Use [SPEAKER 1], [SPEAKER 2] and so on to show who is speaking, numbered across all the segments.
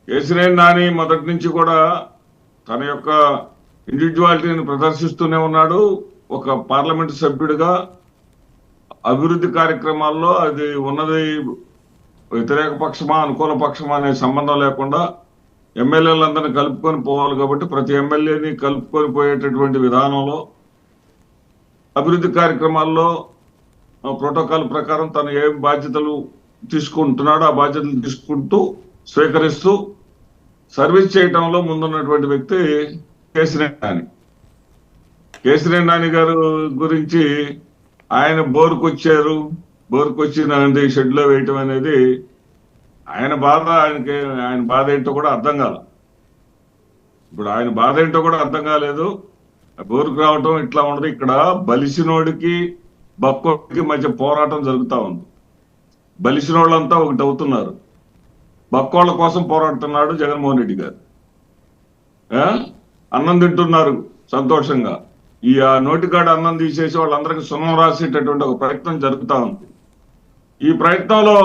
[SPEAKER 1] కేశినేని నాని మొదటి నుంచి కూడా తన యొక్క ఇండివిజువాలిటీని ప్రదర్శిస్తూనే ఉన్నాడు. ఒక పార్లమెంటు సభ్యుడిగా అభివృద్ధి కార్యక్రమాల్లో అది ఉన్నది వ్యతిరేక పక్షమా అనుకూల పక్షమా అనే సంబంధం లేకుండా ఎమ్మెల్యేలందరినీ కలుపుకొని పోవాలి కాబట్టి ప్రతి ఎమ్మెల్యేని కలుపుకొని పోయేటటువంటి విధానంలో అభివృద్ధి కార్యక్రమాల్లో ప్రోటోకాల్ ప్రకారం తను ఏం బాధ్యతలు తీసుకుంటున్నాడో ఆ బాధ్యతలు తీసుకుంటూ స్వీకరిస్తూ సర్వీస్ చేయటంలో ముందున్నటువంటి వ్యక్తి కేశినేని నాని. కేశినేని నాని గారు గురించి ఆయన బోరుకొచ్చిన షెడ్లో వేయటం అనేది ఆయన బాధ ఏంటో కూడా అర్థం కాల. ఇప్పుడు ఆయన బాధ ఏంటో కూడా అర్థం కాలేదు. బోరుకు రావటం ఇట్లా ఉండదు. ఇక్కడ బలిసినోడికి బక్కోడికి మధ్య పోరాటం జరుగుతూ ఉంది. బలిసినోళ్ళంతా ఒకటి అవుతున్నారు. బక్కోళ్ళ కోసం పోరాడుతున్నాడు జగన్మోహన్ రెడ్డి గారు. అన్నం తింటున్నారు సంతోషంగా. ఈ నోటికాడ అన్నం తీసేసి వాళ్ళందరికీ సున్నం రాసేటటువంటి ఒక ప్రయత్నం జరుగుతూ ఉంది. ఈ ప్రయత్నంలో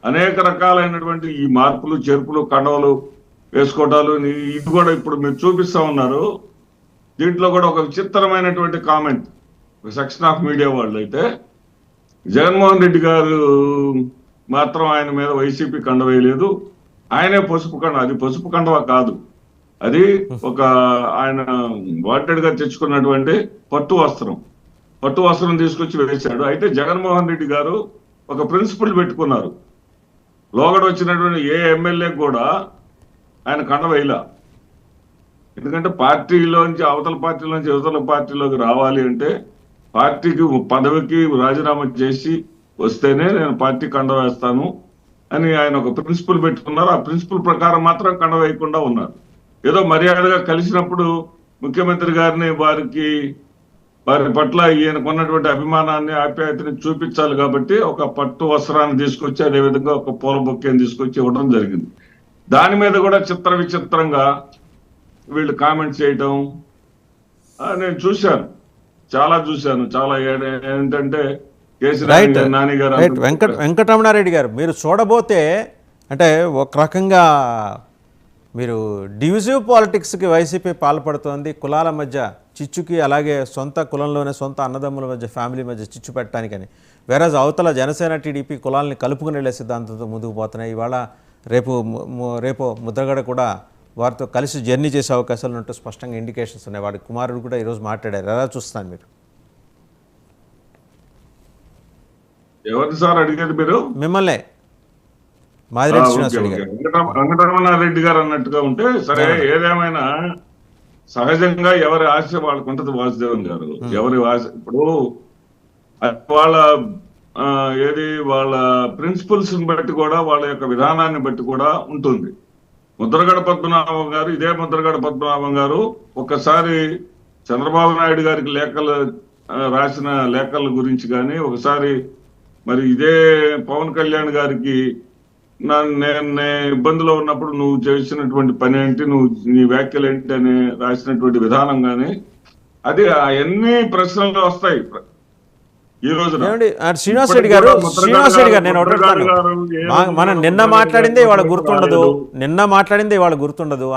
[SPEAKER 1] అనేక రకాలైనటువంటి ఈ మార్పులు చేర్పులు కండవలు వేసుకోవటాలు ఇది కూడా ఇప్పుడు మీరు చూపిస్తా ఉన్నారు. దీంట్లో కూడా ఒక విచిత్రమైనటువంటి కామెంట్ సెక్షన్ ఆఫ్ మీడియా వాళ్ళు అయితే జగన్మోహన్ రెడ్డి గారు మాత్రం ఆయన మీద వైసీపీ కండ వేయలేదు, ఆయనే పసుపు కండ. అది పసుపు కండవా కాదు, అది ఒక ఆయన వాంటెడ్ గా తెచ్చుకున్నటువంటి పట్టు వస్త్రం తీసుకొచ్చి వేశాడు. అయితే జగన్మోహన్ రెడ్డి గారు ఒక ప్రిన్సిపల్ పెట్టుకున్నారు. లోగడ వచ్చినటువంటి ఏ ఎమ్మెల్యే కూడా ఆయన కండ వేయలా. ఎందుకంటే పార్టీలోంచి అవతల పార్టీలోంచి యువతల పార్టీలోకి రావాలి అంటే పార్టీకి పదవికి రాజీనామా చేసి వస్తేనే నేను పార్టీ కండ వేస్తాను అని ఆయన ఒక ప్రిన్సిపల్ పెట్టుకున్నారు. ఆ ప్రిన్సిపల్ ప్రకారం మాత్రం కండ వేయకుండా ఉన్నారు. ఏదో మర్యాదగా కలిసినప్పుడు ముఖ్యమంత్రి గారిని వారి పట్ల ఈయనకున్నటువంటి అభిమానాన్ని ఆప్యాయతని చూపించాలి కాబట్టి ఒక పట్టు వస్త్రాన్ని తీసుకొచ్చి అదేవిధంగా ఒక పూల బొకేని తీసుకొచ్చి ఇవ్వడం జరిగింది. దాని మీద కూడా విచిత్రంగా వీళ్ళు కామెంట్స్ చేయటం నేను చూశాను, చాలా ఏంటంటే కేసీఆర్ నాని గారు
[SPEAKER 2] వెంకటరమణారెడ్డి గారు మీరు చూడబోతే అంటే ఒక రకంగా మీరు డివిజివ్ పాలిటిక్స్కి వైసీపీ పాల్పడుతోంది. కులాల మధ్య చిచ్చుకి, అలాగే సొంత కులంలోనే సొంత అన్నదమ్ముల మధ్య ఫ్యామిలీ మధ్య చిచ్చు పెట్టడానికని. వేరేజ్ అవతల జనసేన టీడీపీ కులాలని కలుపుకుని వెళ్ళే సిద్ధాంతంతో ముందుకు పోతున్నాయి. ఇవాళ రేపు ముద్రగడ కూడా వారితో కలిసి జర్నీ చేసే అవకాశాలు ఉన్నట్టు స్పష్టంగా ఇండికేషన్స్ ఉన్నాయి. వాడి కుమారుడు కూడా ఈరోజు మాట్లాడారు. ఎలా చూస్తున్నారు మీరు?
[SPEAKER 1] ఎవరు సార్ అడిగేది? మీరు
[SPEAKER 2] మిమ్మల్నే మాదిరెడ్డి శ్రీనివాసరెడ్డి గారు.
[SPEAKER 1] వెంకటరమణారెడ్డి గారు అన్నట్టుగా ఉంటే సరే. ఏదేమైనా సహజంగా ఎవరి ఆశ వాళ్ళకు ఉంటది. వాసుదేవన్ గారు ఎవరి ఆశ ఇప్పుడు వాళ్ళ ప్రిన్సిపల్స్ బట్టి కూడా వాళ్ళ యొక్క విధానాన్ని బట్టి కూడా ఉంటుంది. ముద్రగడ పద్మనాభం గారు ఒక్కసారి చంద్రబాబు నాయుడు గారికి రాసిన లేఖల గురించి కానీ, ఒకసారి మరి ఇదే పవన్ కళ్యాణ్ గారికి నేను ఇబ్బందిలో ఉన్నప్పుడు నువ్వు చేసినటువంటి పని ఏంటి, నీ వ్యాఖ్యలు ఏంటి అని రాసినటువంటి విధానం కానీ అది అవన్నీ ప్రశ్నలు వస్తాయి. ఈ రోజు
[SPEAKER 2] శ్రీనివాసరెడ్డి గారు నేను అడుగుతాను, మనం నిన్న మాట్లాడిందే ఇవాళ గుర్తుండదు.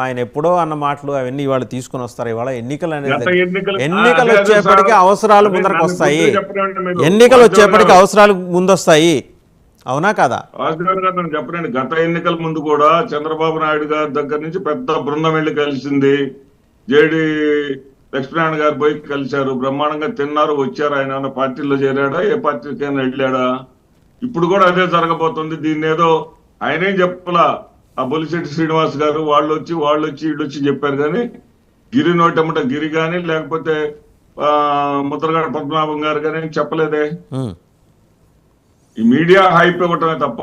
[SPEAKER 2] ఆయన ఎప్పుడో అన్న మాటలు అవన్నీ ఇవాళ తీసుకుని వస్తారు. ఇవాళ ఎన్నికలు వచ్చేప్పటికీ అవసరాలు ముందరకు వస్తాయి. ముందొస్తాయి, అవునా కదా?
[SPEAKER 1] చెప్పండి. గత ఎన్నికల ముందు కూడా చంద్రబాబు నాయుడు గారి దగ్గర నుంచి పెద్ద బృందం వెళ్ళి కలిసింది. జేడి లక్ష్మీనారాయణ గారు పోయి కలిశారు, బ్రహ్మాండంగా తిన్నారు, వచ్చారు. ఆయన పార్టీలో చేరాడా, ఏ పార్టీకైనా వెళ్ళాడా? ఇప్పుడు కూడా అదే జరగబోతుంది. దీన్ని ఏదో ఆయనేం చెప్పలా. ఆ బొలిశెట్టి శ్రీనివాస్ గారు వాళ్ళు వచ్చి చెప్పారు కానీ గిరి నోటమ్మట గిరి కానీ లేకపోతే ముద్రగడ పద్మనాభం గారు కానీ చెప్పలేదే. ఈ మీడియా హైప్ ఇవ్వటమే తప్ప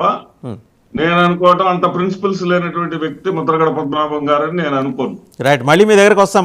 [SPEAKER 1] నేను అనుకోవటం అంత ప్రిన్సిపల్స్ లేనటువంటి వ్యక్తి ముద్రగడ పద్మనాభం గారని నేను అనుకోను.
[SPEAKER 2] రైట్, మళ్ళీ మీ దగ్గరకు వస్తాం.